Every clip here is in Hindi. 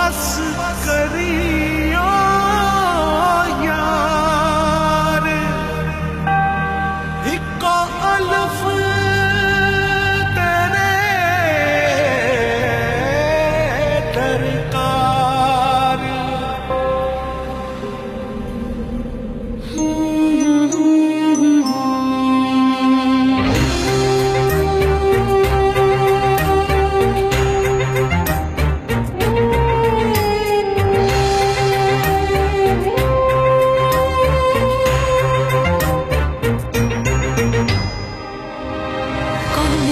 बस करियो यार इको अल्फ तेरे दरकार।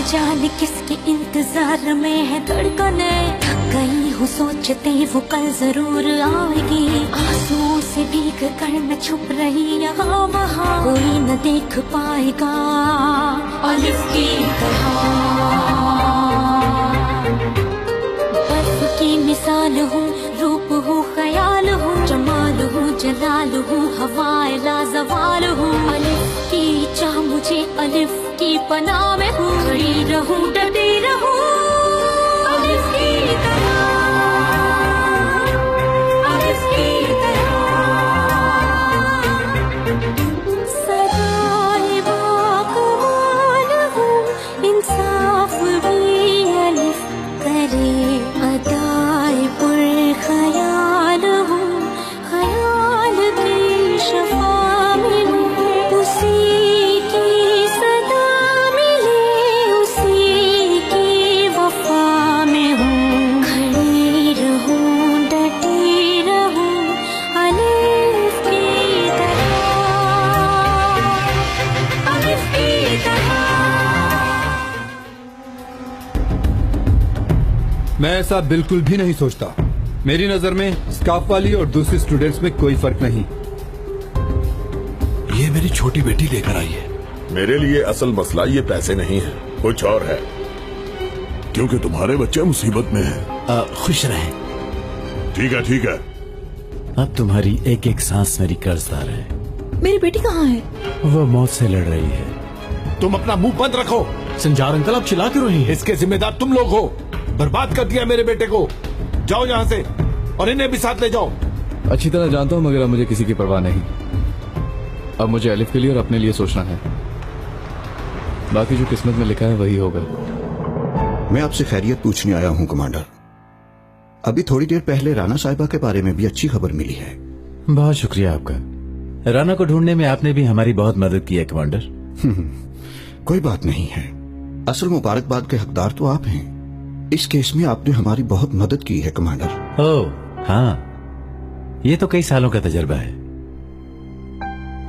जाने किसके इंतजार में है धड़कने, थक गई हूँ सोचते वो कल जरूर आएगी। आंसुओं से भीग कर मैं छुप रही यहाँ वहाँ, कोई न देख पाएगा अलिफ की तरह। बर्फ की मिसाल हूँ, रूप हूँ, ख्याल हूँ, जमाल हूँ, जलाल हूँ, हवाए लाजवाल हूँ। अलिफ की चाह मुझे अलिफ की पनाह में हूँ, खड़ी रहूं डटी रहूं अलिफ की तरह, अलिफ की तरह। सदाए बाकमाल हूँ, इंसाफ भी अलिफ करे। अदाए पुरख्याल हूँ, ख्याल की शफा में हूँ, उसी की सदा मिले, उसी की वफा में हूँ। खड़ी रहूं डटी रहूं अलिफ की तरह, अलिफ की तरह। मैं ऐसा बिल्कुल भी नहीं सोचता। मेरी नजर में स्काफ वाली और दूसरी स्टूडेंट्स में कोई फर्क नहीं। ये मेरी छोटी बेटी लेकर आई है। मेरे लिए असल मसला ये पैसे नहीं है, कुछ और है। क्योंकि तुम्हारे बच्चे मुसीबत में हैं। खुश रहें। ठीक है ठीक है। अब तुम्हारी एक एक सांस मेरी कर्जदार है। मेरी बेटी कहाँ है? वो मौत से लड़ रही है। तुम अपना मुंह बंद रखो। संजार अंकल आप चिल्ला क्यों रही हैं? इसके जिम्मेदार तुम लोग हो। बर्बाद कर दिया मेरे बेटे को। जाओ यहाँ से और इन्हें भी साथ ले जाओ। अच्छी तरह जानता हूँ मगर अब मुझे किसी की परवाह नहीं। अब मुझे अलिफ के लिए और अपने लिए सोचना है। बाकी जो किस्मत में लिखा है वही होगा। मैं आपसे खैरियत पूछने आया हूँ कमांडर। अभी थोड़ी देर पहले राना साहिबा के बारे में भी अच्छी खबर मिली है। बहुत शुक्रिया आपका। राना को ढूंढने में आपने भी हमारी बहुत मदद की है कमांडर। कोई बात नहीं है। असल मुबारकबाद के हकदार तो आप हैं। इस केस में आपने हमारी बहुत मदद की है कमांडर। ओह हाँ, ये तो कई सालों का तजर्बा है।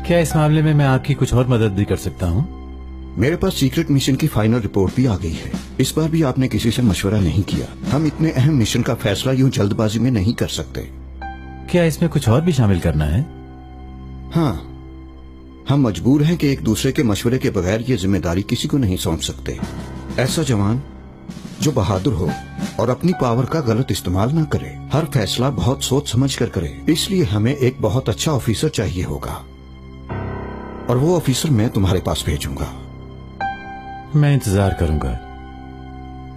क्या इस मामले में मैं आपकी कुछ और मदद भी कर सकता हूँ? मेरे पास सीक्रेट मिशन की फाइनल रिपोर्ट भी आ गई है। इस बार भी आपने किसी से मशवरा नहीं किया। हम इतने अहम मिशन का फैसला यूं जल्दबाजी में नहीं कर सकते। क्या इसमें कुछ और भी शामिल करना है? हाँ, हम मजबूर हैं कि एक दूसरे के मशवरे के बगैर ये जिम्मेदारी किसी को नहीं सौंप सकते। ऐसा जवान जो बहादुर हो और अपनी पावर का गलत इस्तेमाल ना करे, हर फैसला बहुत सोच समझ कर करे। इसलिए हमें एक बहुत अच्छा ऑफिसर चाहिए होगा और वो ऑफिसर मैं तुम्हारे पास भेजूंगा। मैं इंतजार करूंगा।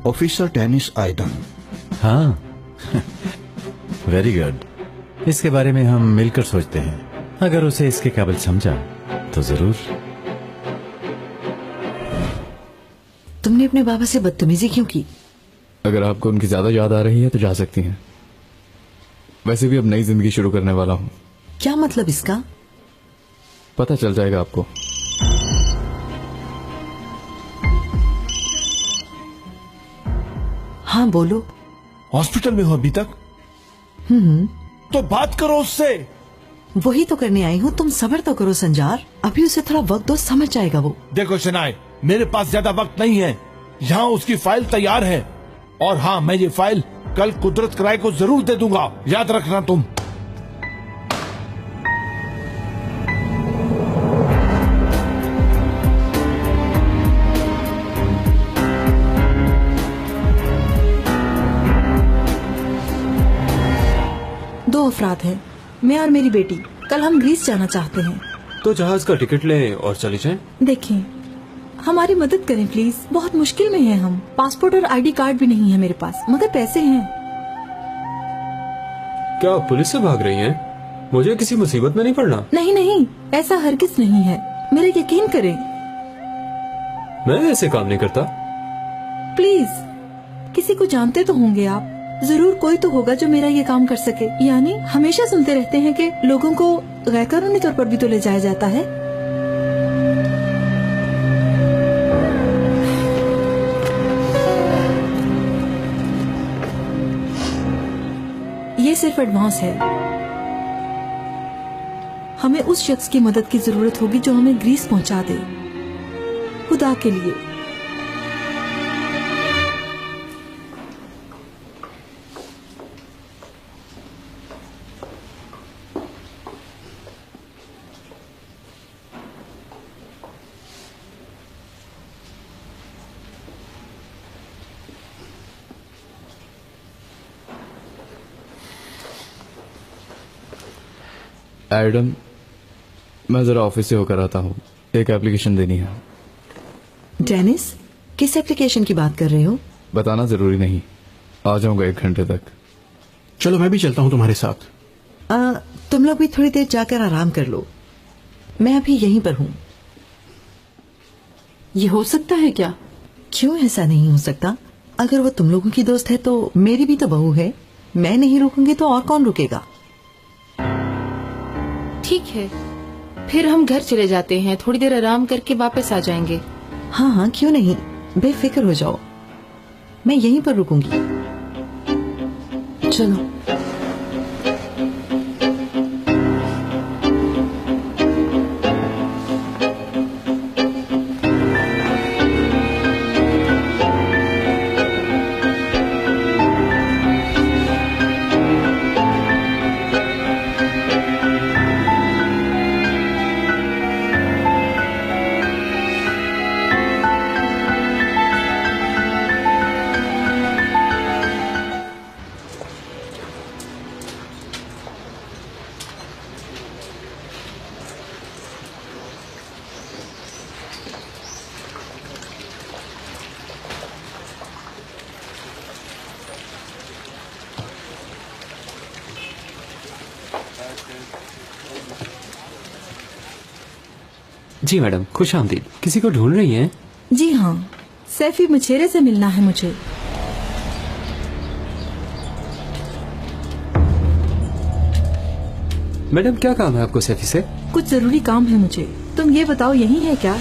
ऑफिसर टेनिस आयदन। हाँ वेरी गुड। इसके बारे में हम मिलकर सोचते हैं। अगर उसे इसके काबिल समझा तो जरूर। तुमने अपने बाबा से बदतमीजी क्यों की? अगर आपको उनकी ज्यादा याद आ रही है तो जा सकती हैं। वैसे भी अब नई जिंदगी शुरू करने वाला हूँ। क्या मतलब इसका? पता चल जाएगा आपको। हाँ बोलो। हॉस्पिटल में हो अभी तक? तो बात करो उससे। वही तो करने आई हूँ। तुम सब्र तो करो संजार। अभी उसे थोड़ा वक्त दो, समझ जाएगा वो। देखो शनाए, मेरे पास ज्यादा वक्त नहीं है। यहाँ उसकी फाइल तैयार है और हाँ, मैं ये फाइल कल कुदरत कराए को जरूर दे दूंगा। याद रखना तुम। दो अफराद हैं, मैं और मेरी बेटी। कल हम ग्रीस जाना चाहते हैं। तो जहाज का टिकट लें और चले जाएं। देखें, हमारी मदद करें प्लीज। बहुत मुश्किल में हैं हम। पासपोर्ट और आईडी कार्ड भी नहीं है मेरे पास, मगर पैसे हैं। क्या आप पुलिस से भाग रही हैं? मुझे किसी मुसीबत में नहीं पड़ना। नहीं नहीं, ऐसा हरगिज नहीं है, मेरा यकीन करें। मैं ऐसे काम नहीं करता। प्लीज, किसी को जानते तो होंगे आप, जरूर कोई तो होगा जो मेरा ये काम कर सके। यानी हमेशा सुनते रहते हैं कि लोगों को गैरकानूनी तौर पर भी तो ले जाया जाता है। ये सिर्फ एडवांस है। हमें उस शख्स की मदद की जरूरत होगी जो हमें ग्रीस पहुंचा दे, खुदा के लिए। एडम, मैं जरा ऑफिस से होकर आता हूँ, एक एप्लीकेशन देनी है। डेनिस, किस एप्लीकेशन की बात कर रहे हो? बताना जरूरी नहीं, आ जाऊंगा 1 घंटे तक। चलो मैं भी चलता हूँ तुम्हारे साथ। तुम लोग भी थोड़ी देर जाकर आराम कर लो, मैं अभी यहीं पर हूँ। ये हो सकता है क्या? क्यों ऐसा नहीं हो सकता? अगर वो तुम लोगों की दोस्त है तो मेरी भी तो बहू है। मैं नहीं रुकूंगी तो और कौन रुकेगा? ठीक है, फिर हम घर चले जाते हैं, थोड़ी देर आराम करके वापस आ जाएंगे। हाँ हाँ, क्यों नहीं, बेफिक्र हो जाओ, मैं यहीं पर रुकूंगी। चलो। जी मैडम, खुश आमदीद। किसी को ढूंढ रही हैं? जी हाँ, सैफी मुछेरे से मिलना है मुझे। मैडम, क्या काम है आपको सैफी से? कुछ जरूरी काम है मुझे। तुम ये बताओ, यही है क्या?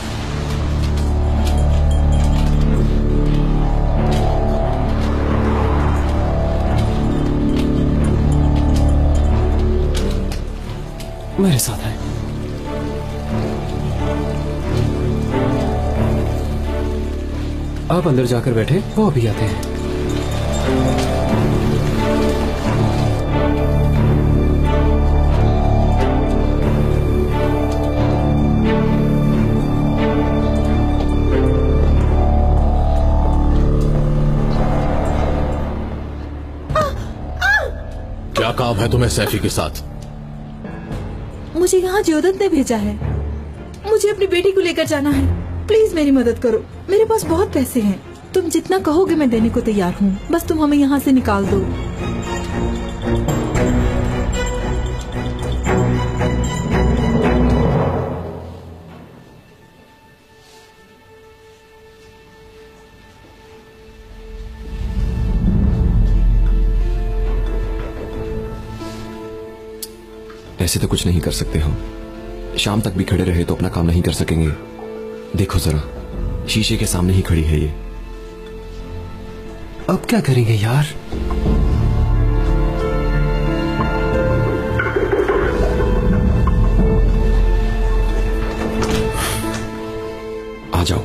मेरे साथ है। आप अंदर जाकर बैठे, वो अभी आते हैं। क्या काम है तुम्हें सैफी के साथ? मुझे यहाँ ज्योदत ने भेजा है, मुझे अपनी बेटी को लेकर जाना है। प्लीज मेरी मदद करो, मेरे पास बहुत पैसे हैं, तुम जितना कहोगे मैं देने को तैयार हूँ, बस तुम हमें यहाँ से निकाल दो। ऐसे तो कुछ नहीं कर सकते हम। शाम तक भी खड़े रहे तो अपना काम नहीं कर सकेंगे। देखो जरा, शीशे के सामने ही खड़ी है ये। अब क्या करेंगे यार? आ जाओ।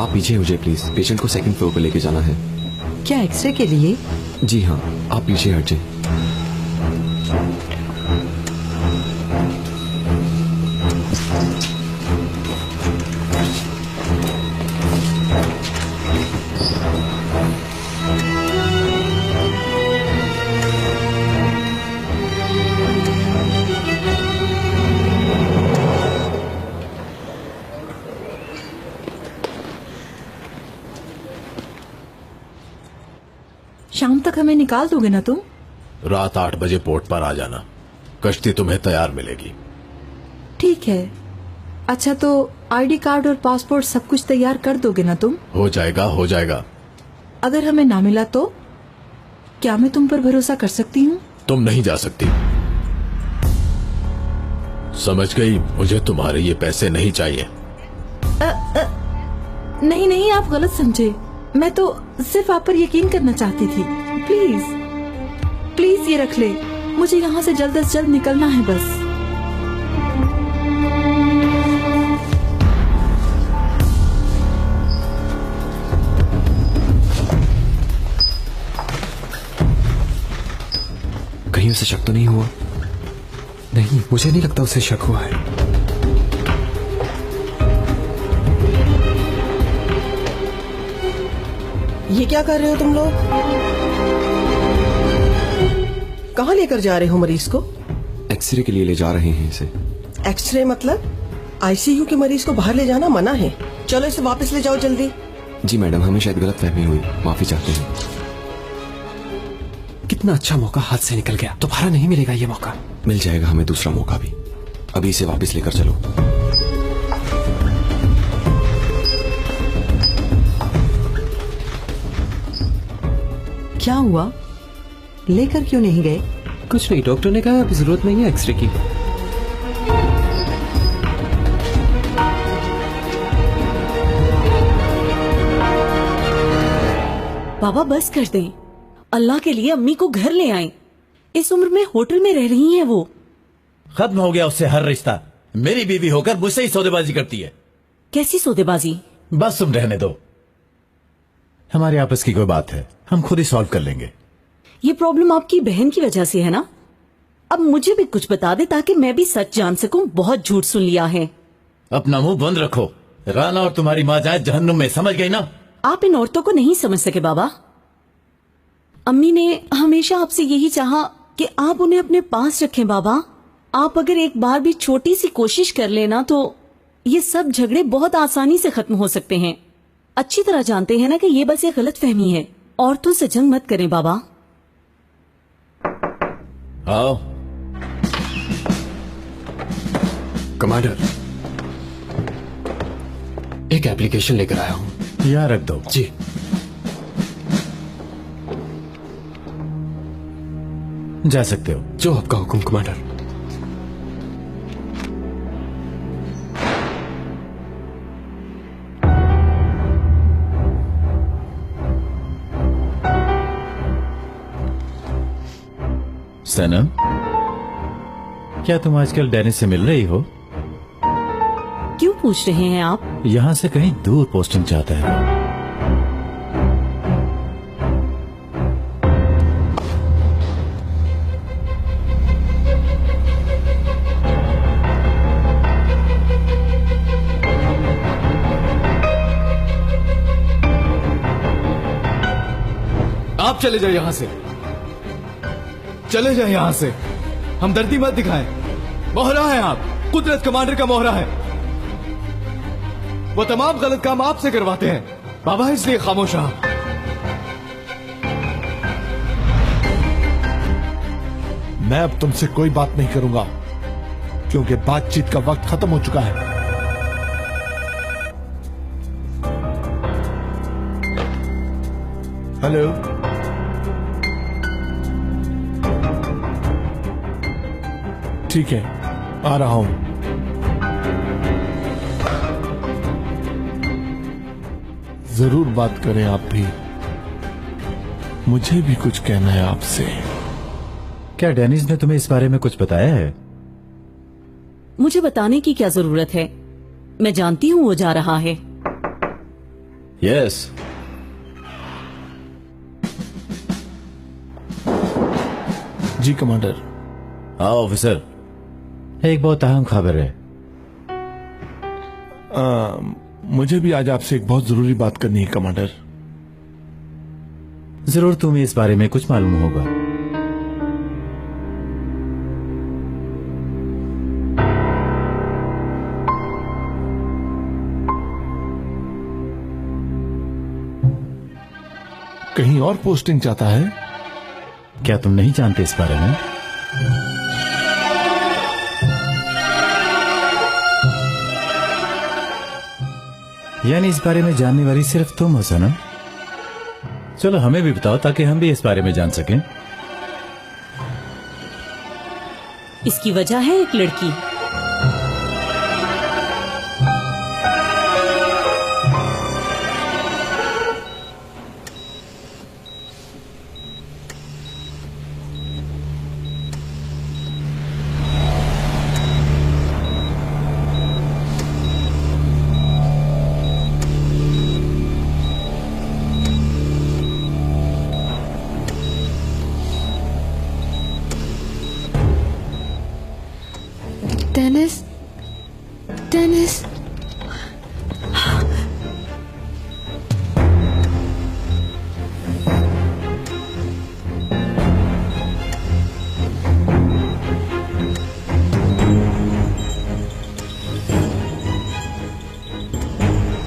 आप पीछे हो जाए प्लीज, पेशेंट को सेकंड फ्लोर पर लेके जाना है। क्या एक्सरे के लिए? जी हाँ, आप पीछे हट जाए। शाम तक हमें निकाल दोगे ना तुम? रात 8 बजे पोर्ट पर आ जाना, कश्ती तुम्हें तैयार मिलेगी। ठीक है। अच्छा, तो आईडी कार्ड और पासपोर्ट सब कुछ तैयार कर दोगे ना तुम? हो जाएगा, हो जाएगा। अगर हमें ना मिला तो क्या मैं तुम पर भरोसा कर सकती हूँ? तुम नहीं जा सकती, समझ गई? मुझे तुम्हारे ये पैसे नहीं चाहिए। नहीं नहीं, आप गलत समझे। मैं तो सिर्फ आप पर यकीन करना चाहती थी। प्लीज प्लीज ये रख ले, मुझे यहाँ से जल्द से जल्द निकलना है बस। कहीं उसे शक तो नहीं हुआ? नहीं, मुझे नहीं लगता उसे शक हुआ है। ये क्या कर रहे हो तुम लोग? कहाँ लेकर जा रहे हो मरीज को? एक्सरे के लिए ले जा रहे हैं इसे। एक्सरे मतलब? आईसीयू के मरीज को बाहर ले जाना मना है। चलो इसे वापस ले जाओ जल्दी। जी मैडम, हमें शायद गलतफहमी हुई, माफी चाहते हैं। कितना अच्छा मौका हाथ से निकल गया, दोबारा नहीं मिलेगा ये मौका। मिल जाएगा हमें दूसरा मौका भी। अभी इसे वापस लेकर चलो। क्या हुआ? लेकर क्यों नहीं गए? कुछ नहीं, डॉक्टर ने कहा अभी जरूरत नहीं है एक्सरे की। बाबा बस कर दें, अल्लाह के लिए अम्मी को घर ले आएं। इस उम्र में होटल में रह रही हैं वो। खत्म हो गया उससे हर रिश्ता। मेरी बीवी होकर मुझसे ही सौदेबाजी करती है। कैसी सौदेबाजी? बस तुम रहने दो, हमारे आपस की कोई बात है, हम खुद ही सॉल्व कर लेंगे। ये प्रॉब्लम आपकी बहन की वजह से है ना? अब मुझे भी कुछ बता दे ताकि मैं भी सच जान सकूं। बहुत झूठ सुन लिया है। अपना मुंह बंद रखो, राना और तुम्हारी माँ जाए जहन्नुम में, समझ गई ना? आप इन औरतों को नहीं समझ सके बाबा। अम्मी ने हमेशा आपसे यही चाहा कि आप उन्हें अपने पास रखें बाबा। आप अगर एक बार भी छोटी सी कोशिश कर लेना तो ये सब झगड़े बहुत आसानी से खत्म हो सकते हैं। अच्छी तरह जानते हैं ना कि ये बस एक गलतफहमी है। औरतों से जंग मत करें बाबा। आओ। कमांडर, एक एप्लीकेशन लेकर आया हूं। यहाँ रख दो। जी। जा सकते हो। जो आपका हुक्म कमांडर। सनम, क्या तुम आजकल डेनिस से मिल रही हो? क्यों पूछ रहे हैं आप? यहाँ से कहीं दूर पोस्टिंग चाहता है। आप चले जाए यहां से, चले जाए यहां से। हमदर्दी मत दिखाएं। मोहरा है आप, कुदरत कमांडर का मोहरा है। वो तमाम गलत काम आपसे करवाते हैं बाबा, इसलिए खामोश रहा। मैं अब तुमसे कोई बात नहीं करूंगा क्योंकि बातचीत का वक्त खत्म हो चुका है। हेलो, ठीक है, आ रहा हूं। जरूर बात करें आप भी, मुझे भी कुछ कहना है आपसे। क्या डेनिस ने तुम्हें इस बारे में कुछ बताया है? मुझे बताने की क्या जरूरत है, मैं जानती हूँ वो जा रहा है। यस। जी कमांडर। हाँ ऑफिसर, एक बहुत अहम खबर है। मुझे भी आज आपसे एक बहुत जरूरी बात करनी है कमांडर। जरूर तुम्हें इस बारे में कुछ मालूम होगा। कहीं और पोस्टिंग चाहता है? क्या तुम नहीं जानते इस बारे में? यानी इस बारे में जानने वाली सिर्फ तुम हो सनम? चलो हमें भी बताओ ताकि हम भी इस बारे में जान सकें। इसकी वजह है एक लड़की। डेनिस, डेनिस,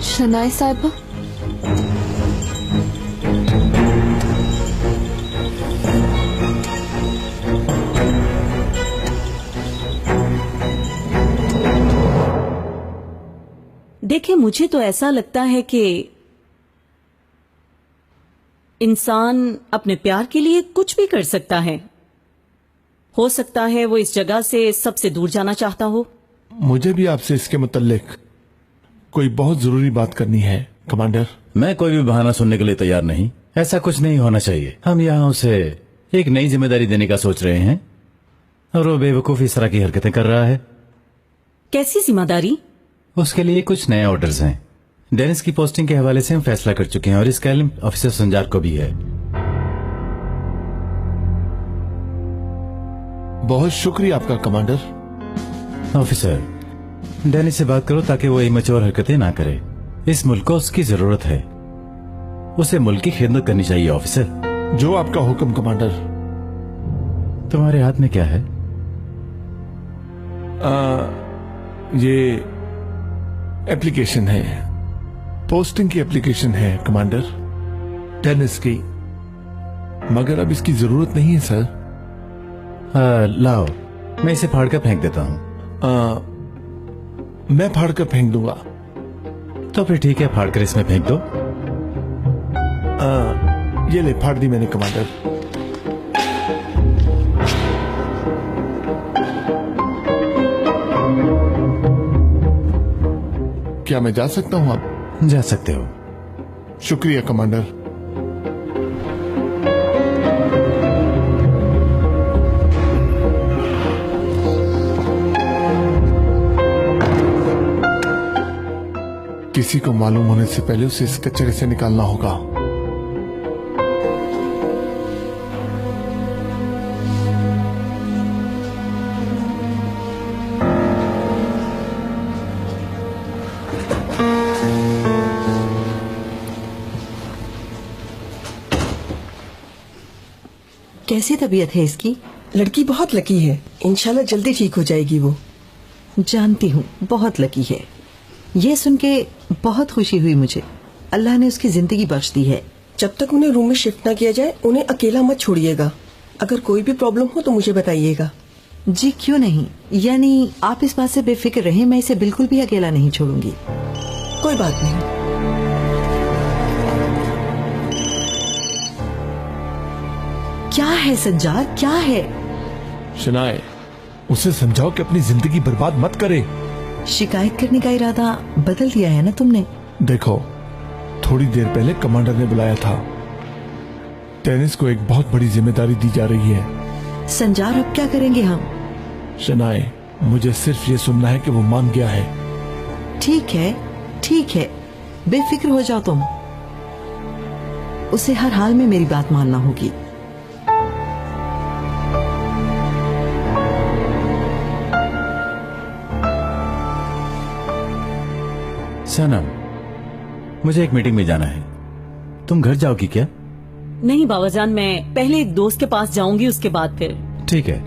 शनाई साहिबा, देखिए, मुझे तो ऐसा लगता है कि इंसान अपने प्यार के लिए कुछ भी कर सकता है। हो सकता है वो इस जगह से सबसे दूर जाना चाहता हो। मुझे भी आपसे इसके मुतल्लिक कोई बहुत जरूरी बात करनी है कमांडर। मैं कोई भी बहाना सुनने के लिए तैयार नहीं। ऐसा कुछ नहीं होना चाहिए। हम यहाँ उसे एक नई जिम्मेदारी देने का सोच रहे हैं और वो बेवकूफ इस तरह की हरकतें कर रहा है। कैसी जिम्मेदारी? उसके लिए कुछ नए ऑर्डर्स हैं। डेनिस की पोस्टिंग के हवाले से हम फैसला कर चुके हैं और इसका इल्म ऑफिसर संजार को भी है। बहुत शुक्रिया आपका कमांडर। ऑफिसर, डेनिस से बात करो ताकि वो इमेच्योर हरकतें ना करे। इस मुल्क को उसकी जरूरत है। उसे मुल्क की खिदमत करनी चाहिए ऑफिसर। जो आपका हुक्म कमांडर। तुम्हारे हाथ में क्या है? ये एप्लीकेशन है, पोस्टिंग की एप्लीकेशन है कमांडर, टेनिस की, मगर अब इसकी जरूरत नहीं है सर। लाओ, मैं इसे फाड़ कर फेंक देता हूँ। मैं फाड़ कर फेंक दूंगा। तो फिर ठीक है, फाड़ कर इसमें फेंक दो। ये ले, फाड़ दी मैंने कमांडर। क्या मैं जा सकता हूं? आप जा सकते हो। शुक्रिया कमांडर। किसी को मालूम होने से पहले उसे इस कचरे से निकालना होगा। कैसी तबीयत है इसकी? लड़की बहुत लकी है, इंशाल्लाह जल्दी ठीक हो जाएगी वो। जानती हूँ, बहुत लकी है। ये सुन के बहुत खुशी हुई मुझे। अल्लाह ने उसकी जिंदगी बख्श दी है। जब तक उन्हें रूम में शिफ्ट ना किया जाए उन्हें अकेला मत छोड़िएगा। अगर कोई भी प्रॉब्लम हो तो मुझे बताइएगा। जी क्यों नहीं, यानी आप इस बात से बेफिक्र रहें, मैं इसे बिल्कुल भी अकेला नहीं छोड़ूंगी। कोई बात नहीं। क्या है संजार, क्या है? शनाए, उसे समझाओ कि अपनी जिंदगी बर्बाद मत करे। शिकायत करने का इरादा बदल दिया है ना तुमने? देखो, थोड़ी देर पहले कमांडर ने बुलाया था। टेनिस को एक बहुत बड़ी जिम्मेदारी दी जा रही है। संजार, अब क्या करेंगे हम? शनाए, मुझे सिर्फ ये सुनना है कि वो मान गया है। ठीक है, ठीक है, बेफिक्र हो जाओ तुम। उसे हर हाल में मेरी बात मानना होगी। सनम, मुझे एक मीटिंग में जाना है, तुम घर जाओगी क्या? नहीं बाबा जान, मैं पहले एक दोस्त के पास जाऊंगी, उसके बाद फिर। ठीक है।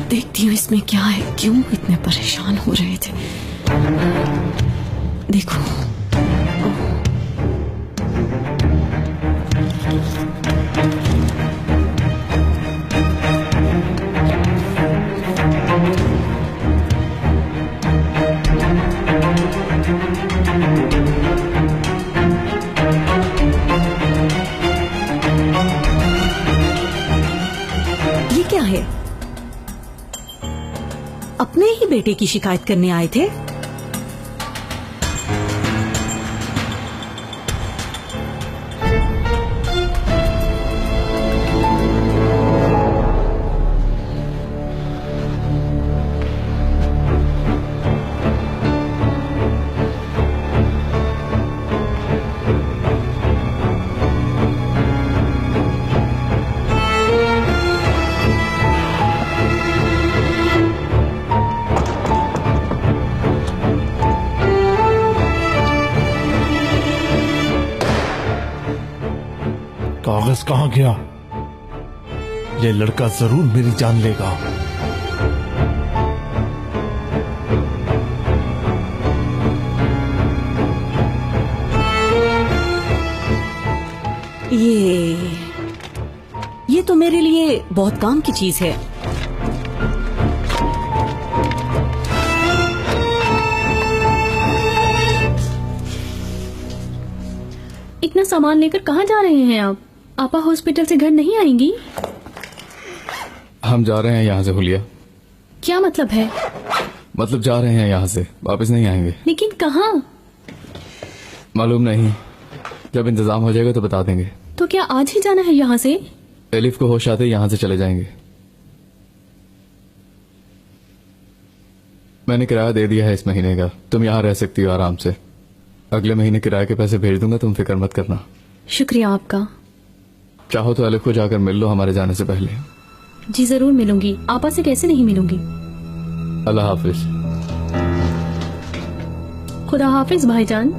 देखती हूँ इसमें क्या है, क्यों इतने परेशान हो रहे थे। देखो ये क्या है? अपने ही बेटे की शिकायत करने आए थे? कागज कहाँ गया? ये लड़का जरूर मेरी जान लेगा। ये तो मेरे लिए बहुत काम की चीज है। इतना सामान लेकर कहाँ जा रहे हैं आप? आपा हॉस्पिटल से घर नहीं आएंगी? हम जा रहे हैं यहाँ से हुलिया। क्या मतलब है? मतलब जा रहे हैं यहाँ से, वापस नहीं आएंगे। लेकिन कहाँ? मालूम नहीं, जब इंतजाम हो जाएगा तो बता देंगे। तो क्या आज ही जाना है यहाँ से? एलिफ को होश आते यहाँ से चले जाएंगे। मैंने किराया दे दिया है इस महीने का, तुम यहाँ रह सकती हो आराम से। अगले महीने किराए के पैसे भेज दूंगा, तुम फिक्र मत करना। शुक्रिया आपका। चाहो तो एलिफ को जाकर मिल लो हमारे जाने से पहले। जी जरूर मिलूंगी, आपा से कैसे नहीं मिलूंगी। अल्लाह हाफिज। खुदा हाफिज भाईजान।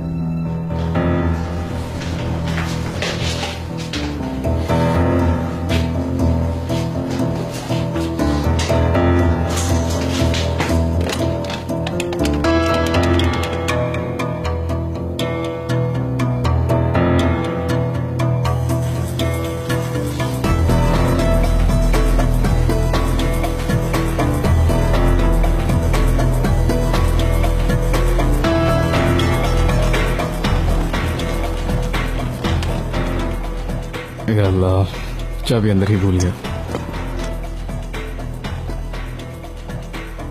अल्लाह, चाबी अंदर ही भूल गया।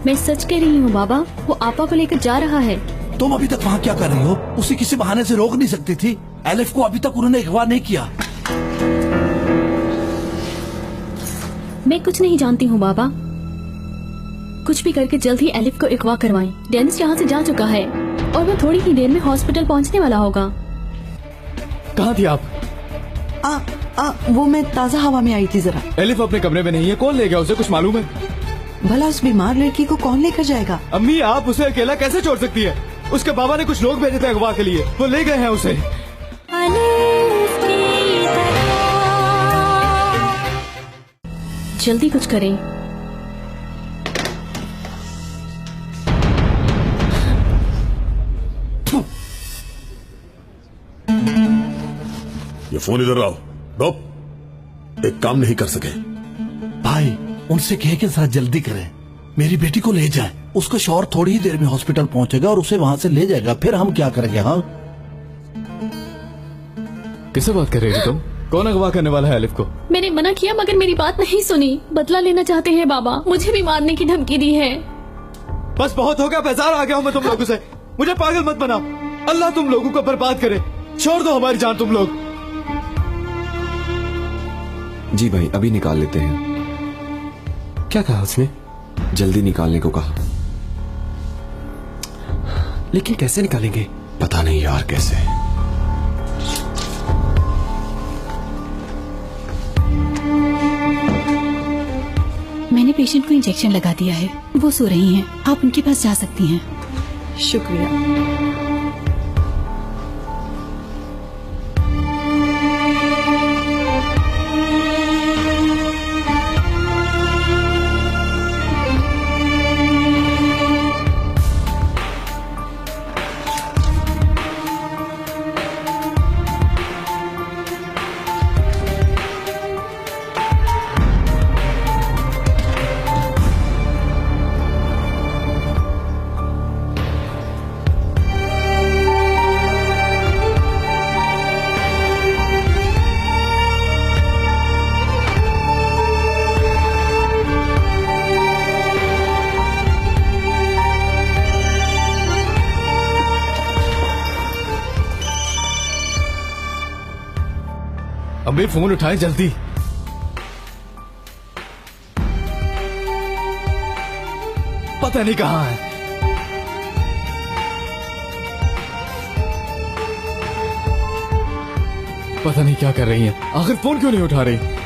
मैं सच कह रही हूँ बाबा, वो आपा को लेकर जा रहा है। तुम अभी तक वहाँ क्या कर रही हो? उसे किसी बहाने से रोक नहीं सकती थी? एलिफ को अभी तक उन्होंने अगवा नहीं किया। मैं कुछ नहीं जानती हूँ बाबा, कुछ भी करके जल्द ही एलिफ को अगवा करवाएं। डेनिस यहाँ से जा चुका है और वो थोड़ी ही देर में हॉस्पिटल पहुँचने वाला होगा। कहाँ थी आप? वो मैं ताज़ा हवा में आई थी जरा। एलिफ अपने कमरे में नहीं है, कौन ले गया उसे, कुछ मालूम है? भला उस बीमार लड़की को कौन लेकर जाएगा? अम्मी, आप उसे अकेला कैसे छोड़ सकती है? उसके बाबा ने कुछ लोग भेजे थे अगवा के लिए, वो ले गए हैं उसे। जल्दी कुछ करें। ये फोन इधर लाओ। दो, एक काम नहीं कर सके। भाई उनसे कहे कि जरा जल्दी करें, मेरी बेटी को ले जाए। उसका शौहर थोड़ी ही देर में हॉस्पिटल पहुंचेगा और उसे वहां से ले जाएगा, फिर हम क्या करेंगे? हाँ, किससे बात कर रही हो तुम? कौन अगवा करने वाला है एलिफ को? मैंने मना किया मगर मेरी बात नहीं सुनी। बदला लेना चाहते हैं बाबा, मुझे भी मारने की धमकी दी है। बस बहुत हो गया, बेजार आ गया हूँ मैं तुम लोगों से। मुझे पागल मत बना। अल्लाह तुम लोगों को बर्बाद करे। छोड़ दो हमारी जान तुम लोग। जी भाई, अभी निकाल लेते हैं। क्या कहा उसने? जल्दी निकालने को कहा। लेकिन कैसे निकालेंगे? पता नहीं यार कैसे। मैंने पेशेंट को इंजेक्शन लगा दिया है, वो सो रही हैं। आप उनके पास जा सकती हैं। शुक्रिया। अम्मी फोन उठाएं जल्दी। पता नहीं कहाँ है। पता नहीं क्या कर रही हैं। आखिर फोन क्यों नहीं उठा रही?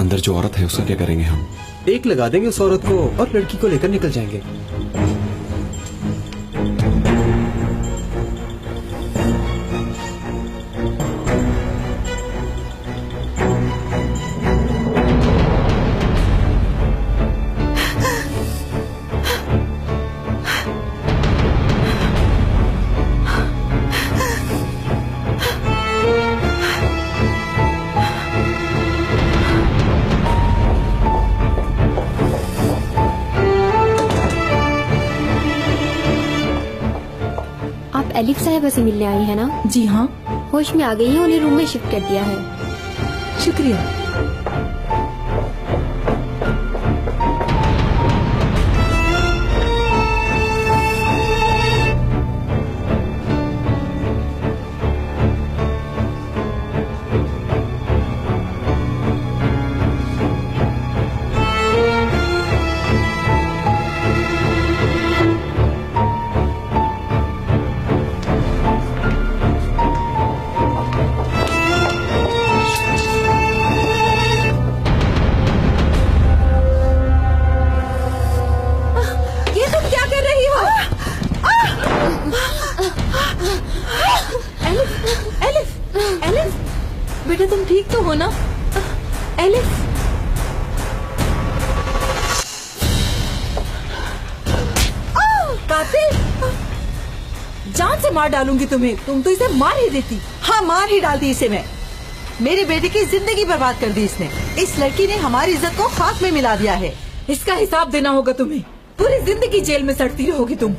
अंदर जो औरत है उसका क्या करेंगे हम? एक लगा देंगे उस औरत को और लड़की को लेकर निकल जाएंगे। एलिफ साहिबा से मिलने आई है ना? जी हाँ, होश में आ गई है, उन्हें रूम में शिफ्ट कर दिया है। शुक्रिया। बेटा तुम ठीक तो हो ना? एलिफ, कातिल, जान से मार डालूंगी तुम्हें। तुम तो इसे मार ही देती। हाँ, मार ही डालती इसे मैं। मेरी बेटी की जिंदगी बर्बाद कर दी इसने। इस लड़की ने हमारी इज्जत को खाक में मिला दिया है। इसका हिसाब देना होगा तुम्हें। पूरी जिंदगी जेल में सड़ती रहोगी तुम।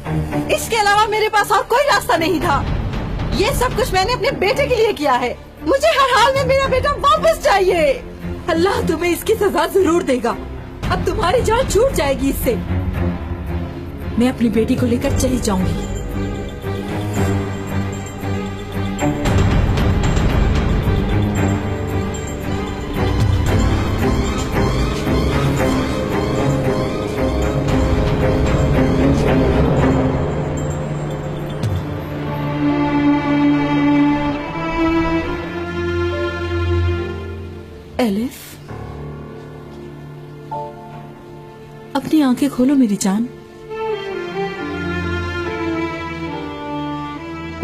इसके अलावा मेरे पास और कोई रास्ता नहीं था। ये सब कुछ मैंने अपने बेटे के लिए किया है। मुझे हर हाल में मेरा बेटा वापस चाहिए। अल्लाह तुम्हें इसकी सजा जरूर देगा। अब तुम्हारी जान छूट जाएगी इससे। मैं अपनी बेटी को लेकर चली जाऊंगी। एलिफ, अपनी आंखें खोलो मेरी जान।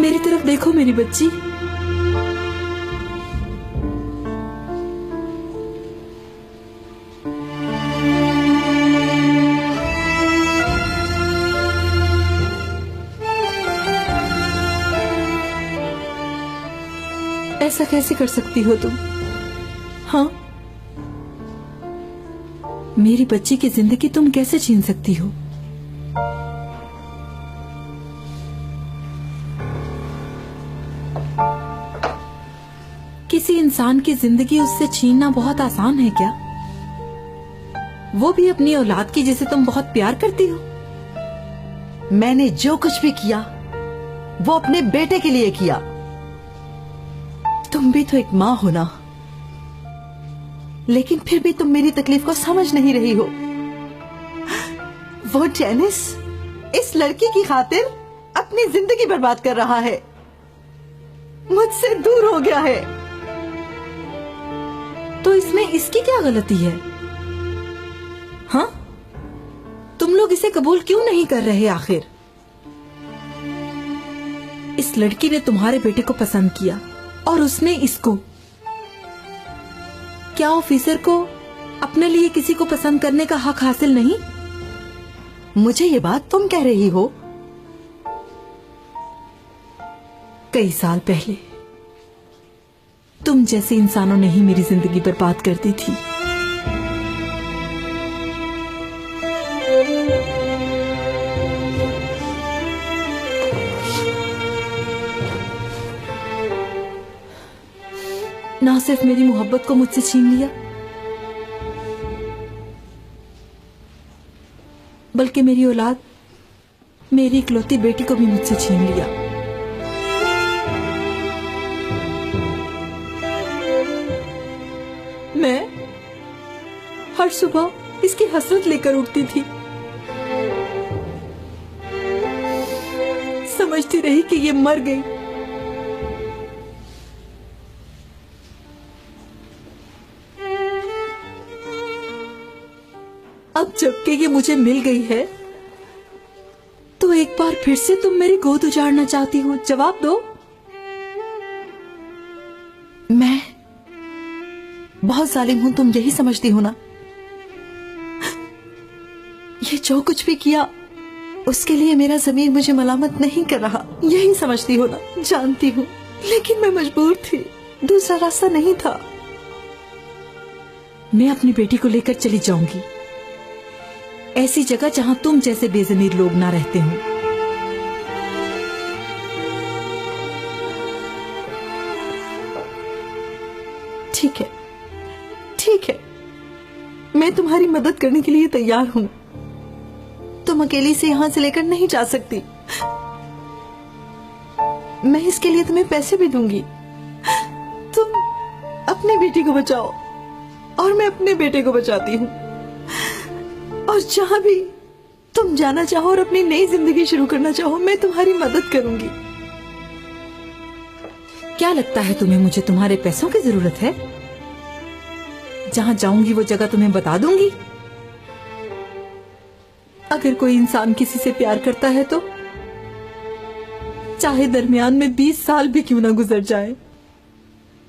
मेरी तरफ देखो मेरी बच्ची। ऐसा कैसे कर सकती हो तुम? हाँ, मेरी बच्ची की जिंदगी तुम कैसे छीन सकती हो? किसी इंसान की जिंदगी उससे छीनना बहुत आसान है क्या? वो भी अपनी औलाद की जिसे तुम बहुत प्यार करती हो। मैंने जो कुछ भी किया वो अपने बेटे के लिए किया। तुम भी तो एक माँ हो ना, लेकिन फिर भी तुम मेरी तकलीफ को समझ नहीं रही हो। वो डेनिस इस लड़की की खातिर अपनी जिंदगी बर्बाद कर रहा है, मुझसे दूर हो गया है। तो इसमें इसकी क्या गलती है? हाँ, तुम लोग इसे कबूल क्यों नहीं कर रहे आखिर? इस लड़की ने तुम्हारे बेटे को पसंद किया और उसने इसको। क्या ऑफिसर को अपने लिए किसी को पसंद करने का हक हासिल नहीं? मुझे ये बात तुम कह रही हो? कई साल पहले तुम जैसे इंसानों ने ही मेरी जिंदगी बर्बाद कर दी थी। ना सिर्फ मेरी मोहब्बत को मुझसे छीन लिया, बल्कि मेरी औलाद, मेरी इकलौती बेटी को भी मुझसे छीन लिया। मैं हर सुबह इसकी हसरत लेकर उठती थी, समझती रही कि ये मर गई। अब जबकि ये मुझे मिल गई है, तो एक बार फिर से तुम मेरी गोद उजाड़ना चाहती हो? जवाब दो। मैं बहुत जालिम हूं, तुम यही समझती हो ना? ये जो कुछ भी किया उसके लिए मेरा ज़मीर मुझे मलामत नहीं कर रहा, यही समझती हो ना? जानती हूँ, लेकिन मैं मजबूर थी, दूसरा रास्ता नहीं था। मैं अपनी बेटी को लेकर चली जाऊंगी, ऐसी जगह जहां तुम जैसे बेज़मीर लोग ना रहते हो। ठीक है, ठीक है, मैं तुम्हारी मदद करने के लिए तैयार हूं। तुम अकेली से यहां से लेकर नहीं जा सकती। मैं इसके लिए तुम्हें पैसे भी दूंगी। तुम अपनी बेटी को बचाओ और मैं अपने बेटे को बचाती हूँ। और जहां भी तुम जाना चाहो और अपनी नई जिंदगी शुरू करना चाहो, मैं तुम्हारी मदद करूंगी। क्या लगता है तुम्हें मुझे तुम्हारे पैसों की जरूरत है? जहां जाऊंगी वो जगह तुम्हें बता दूंगी। अगर कोई इंसान किसी से प्यार करता है तो चाहे दरमियान में 20 साल भी क्यों ना गुजर जाए,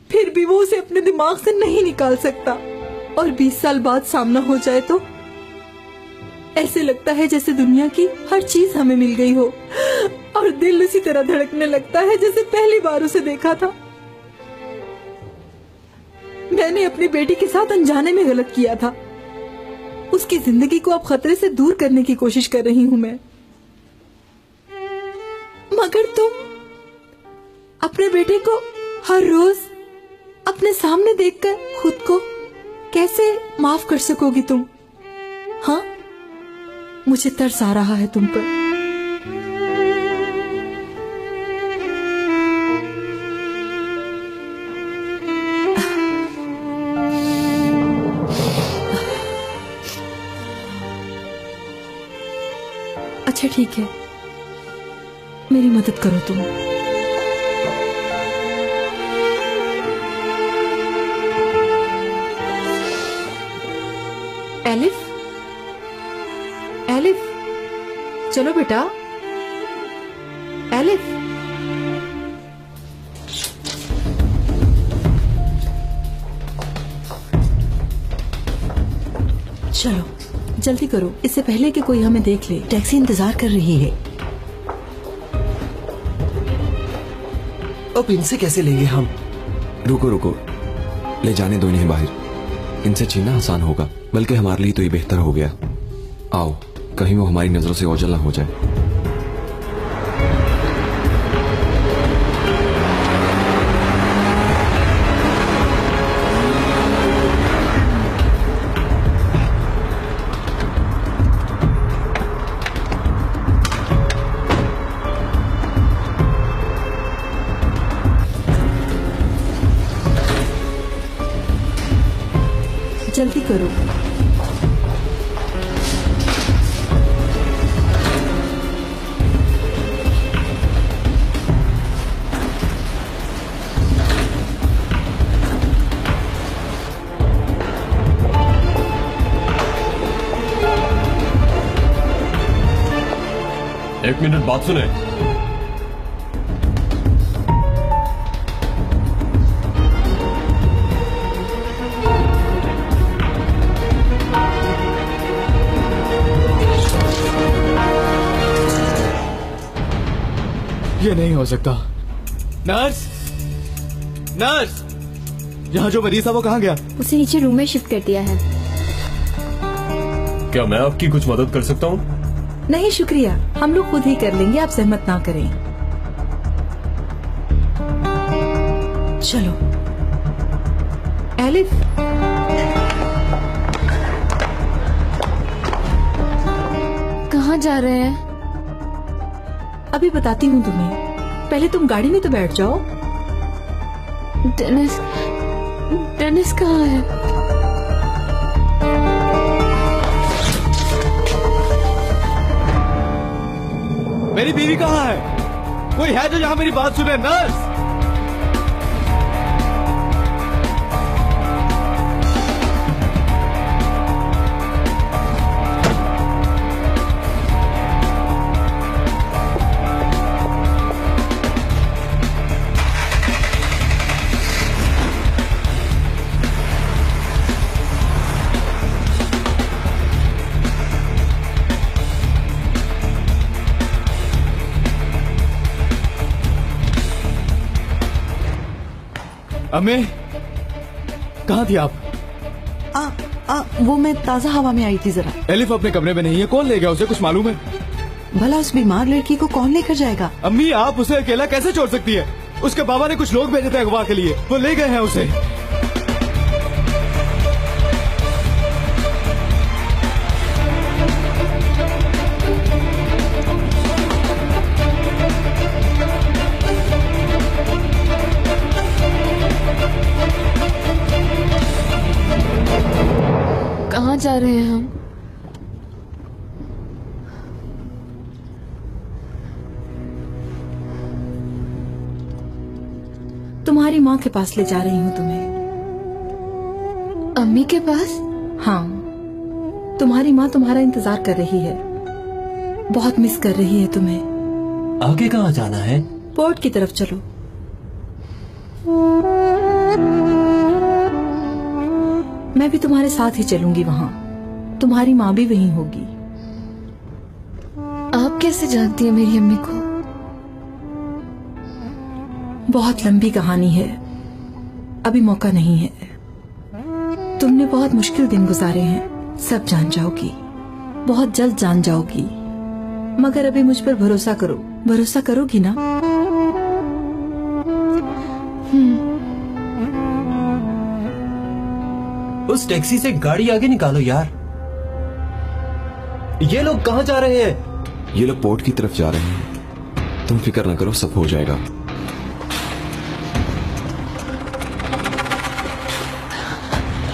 फिर भी वो उसे अपने दिमाग से नहीं निकाल सकता। और 20 साल बाद सामना हो जाए तो ऐसे लगता है जैसे दुनिया की हर चीज हमें मिल गई हो, और दिल उसी तरह धड़कने लगता है जैसे पहली बार उसे देखा था। मैंने अपनी बेटी के साथ अनजाने में गलत किया था। उसकी जिंदगी को अब खतरे से दूर करने की कोशिश कर रही हूं मैं। मगर तुम अपने बेटे को हर रोज अपने सामने देखकर खुद को कैसे माफ कर सकोगी तुम? हाँ, मुझे तरस आ रहा है तुम पर। अच्छा ठीक है, मेरी मदद करो तुम। एलिफ, एलिफ, चलो बेटा। एलिफ, चलो जल्दी करो, इससे पहले कि कोई हमें देख ले। टैक्सी इंतजार कर रही है। अब इनसे कैसे लेंगे हम? रुको रुको, ले जाने दो इन्हें बाहर। इनसे छीनना आसान होगा, बल्कि हमारे लिए तो ये बेहतर हो गया। आओ, कहीं वो हमारी नजरों से ओझल ना हो जाए। जल्दी करो। एक मिनट बात सुने। ये नहीं हो सकता। नर्स, नर्स, यहाँ जो मरीज था वो कहाँ गया? उसे नीचे रूम में शिफ्ट कर दिया है। क्या मैं आपकी कुछ मदद कर सकता हूँ? नहीं शुक्रिया, हम लोग खुद ही कर लेंगे, आप सहमत ना करें। चलो एलिफ, कहाँ जा रहे हैं? अभी बताती हूँ तुम्हें, पहले तुम गाड़ी में तो बैठ जाओ। डेनिस, डेनिस कहाँ है? मेरी बीवी कहाँ है? कोई है जो यहाँ मेरी बात सुने? नर्स, अम्मे, कहाँ थी आप? वो मैं ताजा हवा में आई थी जरा। एलिफ अपने कमरे में नहीं है, कौन ले गया उसे? कुछ मालूम है? भला उस बीमार लड़की को कौन लेकर जाएगा? अम्मी, आप उसे अकेला कैसे छोड़ सकती है? उसके बाबा ने कुछ लोग भेजे थे अगवा के लिए, वो ले गए हैं उसे। कहाँ जा रहे हैं हम? तुम्हारी माँ के पास ले जा रही हूँ तुम्हें। अम्मी के पास? हाँ, तुम्हारी माँ तुम्हारा इंतजार कर रही है, बहुत मिस कर रही है तुम्हें। आगे कहाँ जाना है? पोर्ट की तरफ चलो। मैं भी तुम्हारे साथ ही चलूंगी वहाँ, तुम्हारी माँ भी वहीं होगी। आप कैसे जानती हैं मेरी अम्मी को? बहुत लंबी कहानी है, अभी मौका नहीं है। तुमने बहुत मुश्किल दिन गुजारे हैं, सब जान जाओगी, बहुत जल्द जान जाओगी। मगर अभी मुझ पर भरोसा करो, भरोसा करोगी ना? उस टैक्सी से गाड़ी आगे निकालो यार। ये लोग कहाँ जा रहे हैं? ये लोग पोर्ट की तरफ जा रहे हैं। तुम फिक्र ना करो, सब हो जाएगा।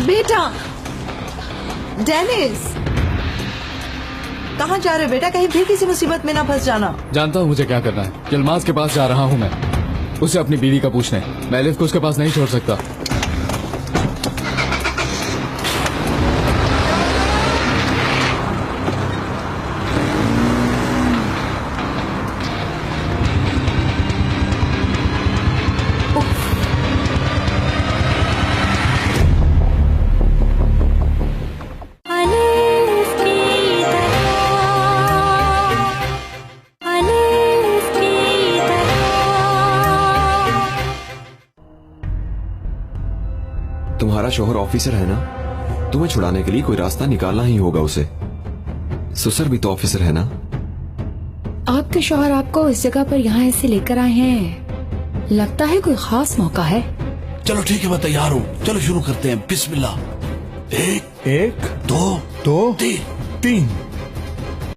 बेटा, डेनिस, कहाँ जा रहे हो बेटा? कहीं फिर किसी मुसीबत में ना फंस जाना। जानता हूँ मुझे क्या करना है। यलमाज के पास जा रहा हूँ मैं, उसे अपनी बीवी का पूछने। मैं एलिफ को उसके पास नहीं छोड़ सकता। तुम्हारा शौहर ऑफिसर है ना, तुम्हें छुड़ाने के लिए कोई रास्ता निकालना ही होगा उसे। ससुर भी तो ऑफिसर है ना। आपके शौहर आपको इस जगह पर यहाँ ऐसे लेकर आए हैं, लगता है कोई खास मौका है। चलो ठीक है, मैं तैयार हूँ। चलो शुरू करते हैं। बिस्मिल्लाह। एक एक दो दो तीन। तीन।